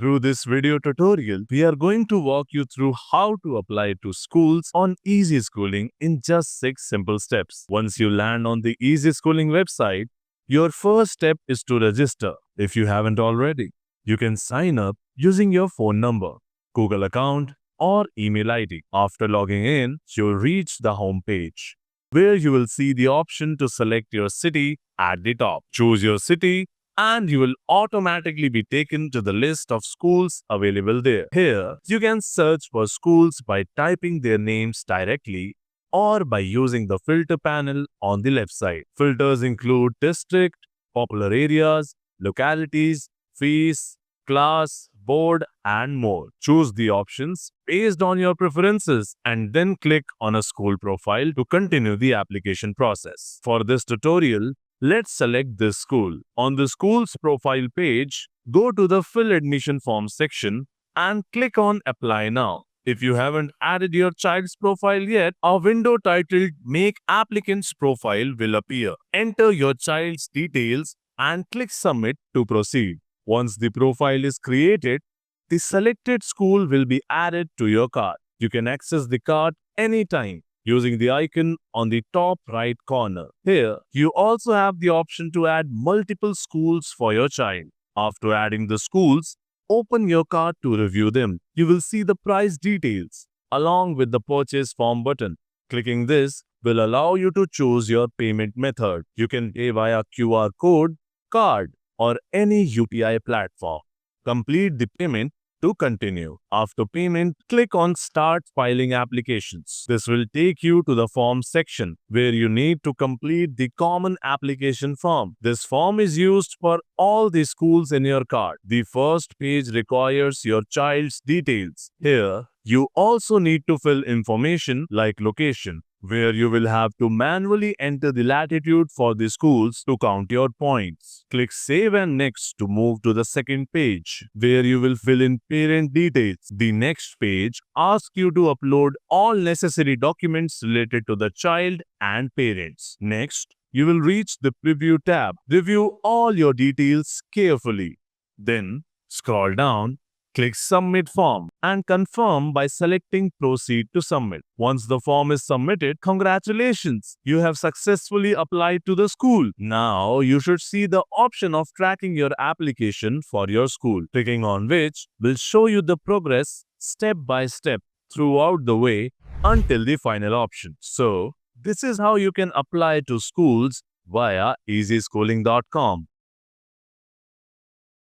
Through this video tutorial, we are going to walk you through how to apply to schools on Ezyschooling in just 6 simple steps. Once you land on the Ezyschooling website, your first step is to register if you haven't already. You can sign up using your phone number, Google account, or email ID. After logging in, you'll reach the home page, where you will see the option to select your city at the top. Choose your city and you will automatically be taken to the list of schools available there. Here, you can search for schools by typing their names directly or by using the filter panel on the left side. Filters include district, popular areas, localities, fees, class, board, and more. Choose the options based on your preferences and then click on a school profile to continue the application process. For this tutorial, let's select this school. On the school's profile page, go to the Fill Admission Form section and click on Apply Now. If you haven't added your child's profile yet, a window titled Make Applicant's Profile will appear. Enter your child's details and click Submit to proceed. Once the profile is created, the selected school will be added to your cart. You can access the cart anytime using the icon on the top right corner. Here, you also have the option to add multiple schools for your child. After adding the schools, open your cart to review them. You will see the price details along with the purchase form button. Clicking this will allow you to choose your payment method. You can pay via QR code, card, or any UPI platform. Complete the payment to continue. After payment, click on Start Filing Applications. This will take you to the form section where you need to complete the common application form. This form is used for all the schools in your cart. The first page requires your child's details. Here, you also need to fill information like location, where you will have to manually enter the latitude for the schools to count your points. Click Save and Next to move to the second page, where you will fill in parent details. The next page asks you to upload all necessary documents related to the child and parents. Next, you will reach the Preview tab. Review all your details carefully. Then, scroll down, click Submit Form and confirm by selecting Proceed to Submit. Once the form is submitted, congratulations! You have successfully applied to the school. Now, you should see the option of tracking your application for your school, clicking on which will show you the progress step by step throughout the way until the final option. So, this is how you can apply to schools via ezyschooling.com.